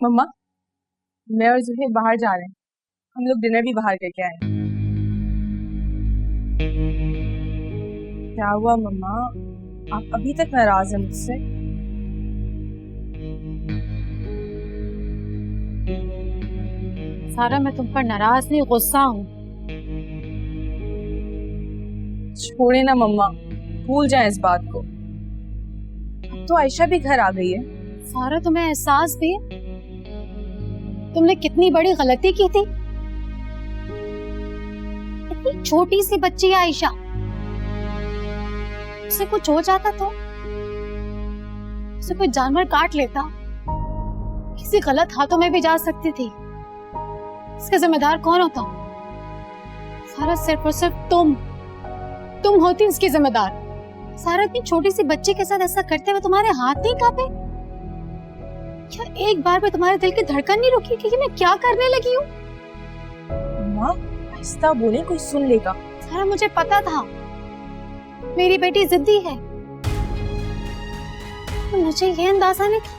मम्मा, मैं और जुहे बाहर जा रहे हैं। हम लोग डिनर भी बाहर करके आए। क्या हुआ मम्मा, आप अभी तक नाराज हैं मुझसे? सारा, मैं तुम पर नाराज नहीं, गुस्सा हूँ। छोड़े ना मम्मा, भूल जाए इस बात को। अब तो आयशा भी घर आ गई है। सारा, तुम्हें एहसास भी है तुमने कितनी बड़ी गलती की थी? इतनी छोटी सी बच्ची है आयशा, उसे कुछ हो जाता तो, उसे कोई जानवर काट लेता, किसी गलत हाथों में भी जा सकती थी। इसका जिम्मेदार कौन होता? सारा, सिर्फ और सिर्फ तुम होती इसकी जिम्मेदार। सारा, इतनी छोटी सी बच्ची के साथ ऐसा करते हुए तुम्हारे हाथ नहीं कांपे? क्या एक बार में तुम्हारे दिल की धड़कन नहीं रुकी कि मैं क्या करने लगी हूँ? मम्मा, आहिस्ता बोले, कोई सुन लेगा। सारा, मुझे पता था मेरी बेटी जिद्दी है, तो मुझे ये अंदाजा नहीं था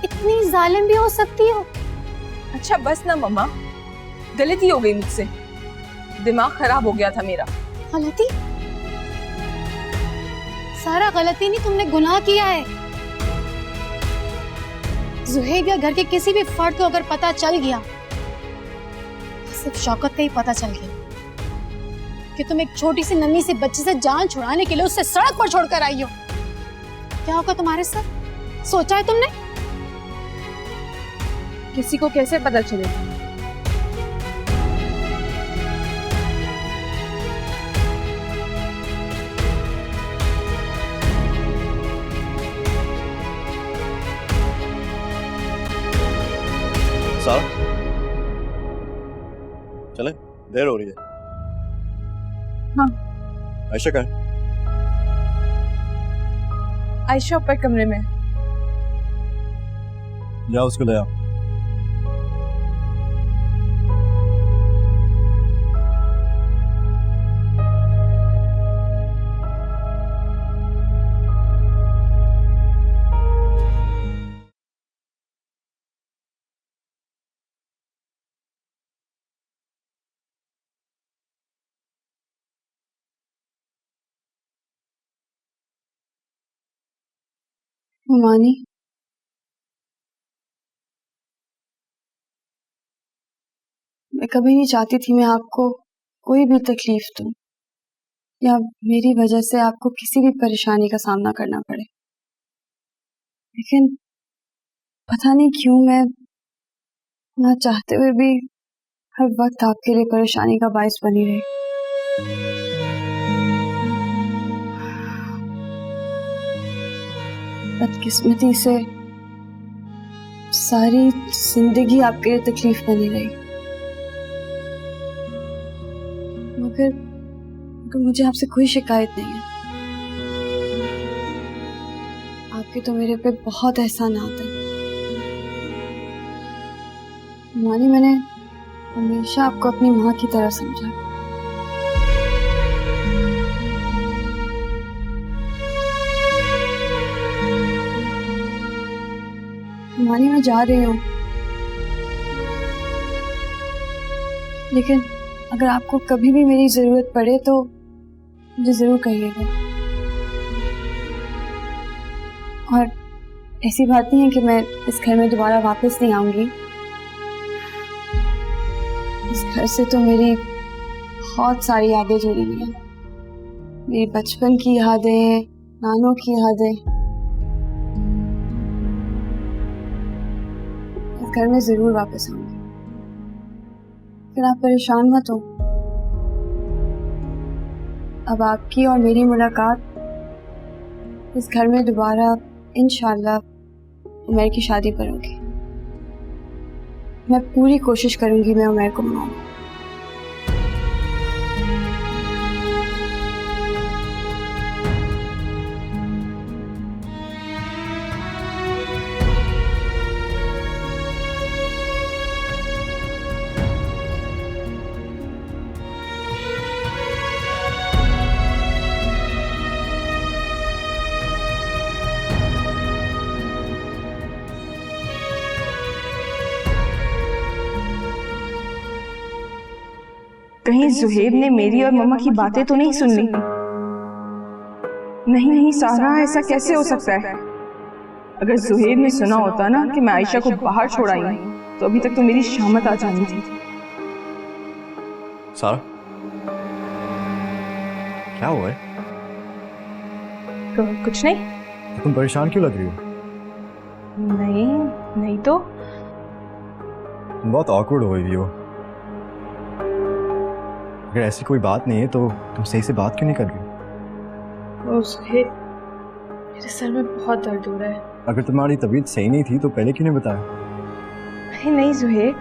इतनी जालिम भी हो सकती हो। अच्छा बस ना मम्मा, गलती हो गई मुझसे, दिमाग खराब हो गया था मेरा। गलती? सारा, गलती नहीं, तुमने गुनाह किया है। जुहैब या घर के किसी भी फर्द को अगर पता चल गया, सिर्फ शौकत का ही पता चल गया कि तुम एक छोटी सी नन्ही सी बच्ची से जान छुड़ाने के लिए उससे सड़क पर छोड़कर आई हो, क्या होगा तुम्हारे साथ? सोचा है तुमने? किसी को कैसे पता चलेगा? चले, देर हो रही है। हाँ। आयशा कहाँ है? आयशा ऊपर कमरे में। जाओ उसको ले आओ। मानी, मैं कभी नहीं चाहती थी मैं आपको कोई भी तकलीफ दूं या मेरी वजह से आपको किसी भी परेशानी का सामना करना पड़े, लेकिन पता नहीं क्यों मैं ना चाहते हुए भी हर वक्त आपके लिए परेशानी का बायस बनी रही। बदकिस्मती से सारी जिंदगी आपके लिए तकलीफ बनी रही, मगर मुझे आपसे कोई शिकायत नहीं है। आपके तो मेरे पे बहुत एहसानात हैं। मानी, मैंने हमेशा आपको अपनी माँ की तरह समझा। मानी, मैं जा रही हूँ, लेकिन अगर आपको कभी भी मेरी जरूरत पड़े तो मुझे जरूर कहिएगा। और ऐसी बात नहीं है कि मैं इस घर में दोबारा वापस नहीं आऊंगी। इस घर से तो मेरी बहुत सारी यादें जुड़ी हुई हैं, मेरी बचपन की यादें, नानों की यादें। इस घर में जरूर वापस आऊंगी, लेकिन आप परेशान मत हो। अब आपकी और मेरी मुलाकात इस घर में दोबारा इंशाल्लाह उमर की शादी पर होगी। मैं पूरी कोशिश करूंगी मैं उमर को मनाऊं। कहीं जुहेब ने मेरी और मम्मा की बातें तो नहीं सुन ली? नहीं नहीं सारा, ऐसा कैसे हो सकता है? अगर जुहेब ने सुना होता ना कि मैं आयशा को बाहर छोड़ आई हूं, तो अभी तक तो मेरी शामत आ जानी थी। सारा, क्या हुआ है? कुछ नहीं। तुम परेशान क्यों लग रही हो? नहीं नहीं तो। तुम बहुत ऑकवर्ड हो रही हो। अगर ऐसी कोई बात नहीं है तो तुम सही से बात क्यों नहीं कर रही हो? जुहेब, मेरे सर में बहुत दर्द हो रहा है। अगर तुम्हारी तबीयत सही नहीं थी तो पहले क्यों नहीं बताया? नहीं नहीं जुहेब,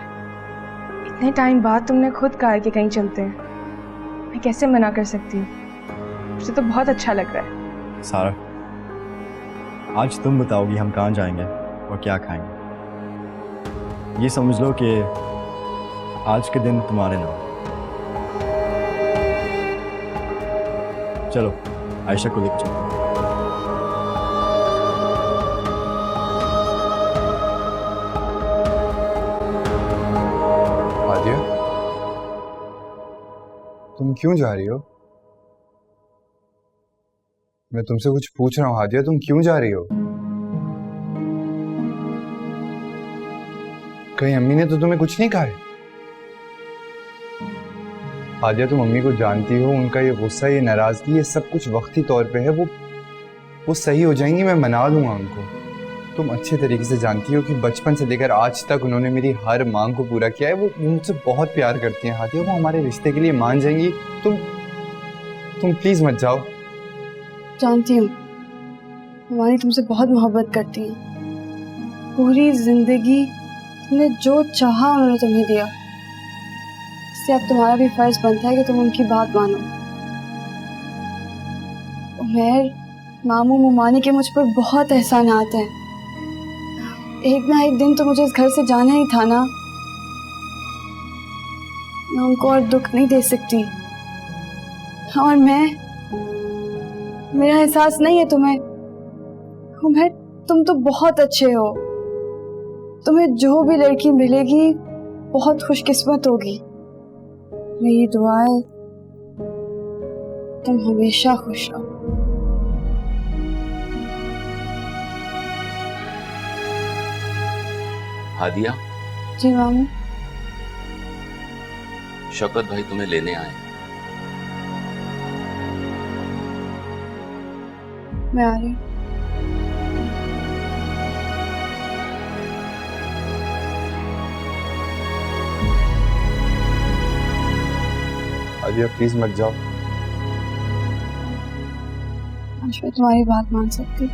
इतने टाइम बाद तुमने खुद कहा है कि कहीं चलते हैं, मैं कैसे मना कर सकती हूँ? मुझे तो बहुत अच्छा लग रहा है। सारा, आज तुम बताओगी हम कहाँ जाएंगे और क्या खाएंगे। ये समझ लो कि आज के दिन तुम्हारे नाम। चलो आयशा को लेकर चलो। हादिया, तुम क्यों जा रही हो? मैं तुमसे कुछ पूछ रहा हूँ हादिया, तुम क्यों जा रही हो? कहीं अम्मी ने तो तुम्हें कुछ नहीं कहा है? हादिया, तुम अम्मी को जानती हो, उनका ये गुस्सा, ये नाराजगी, ये सब कुछ वक्ती तौर पे है। वो सही हो जाएंगी, मैं मना दूंगा उनको। तुम अच्छे तरीके से जानती हो कि बचपन से लेकर आज तक उन्होंने मेरी हर मांग को पूरा किया है। वो मुझसे बहुत प्यार करती हैं हादिया, वो हमारे रिश्ते के लिए मान जाएंगी। तुम प्लीज मत जाओ। जानती हूँ हमारी तुमसे बहुत मोहब्बत करती हैं। पूरी जिंदगी तुमने जो चाहा उन्होंने तुम्हें दिया, इससे अब तुम्हारा भी फर्ज बनता है कि तुम उनकी बात मानो। उमर, मामू मुमानी के मुझ पर बहुत एहसानात हैं। एक ना एक दिन तो मुझे इस घर से जाना ही था ना। मैं उनको और दुख नहीं दे सकती। और मेरा एहसास नहीं है तुम्हें? उमर, तुम तो बहुत अच्छे हो। तुम्हें जो भी लड़की मिलेगी बहुत खुशकिस्मत होगी। मेरी दुआ है तुम हमेशा खुश रहो। हादिया, जी मामू। शौकत भाई तुम्हें लेने आए हैं। मैं आ रही हूँ। हादिया प्लीज मत जाओ। आज मैं तुम्हारी बात मान सकती।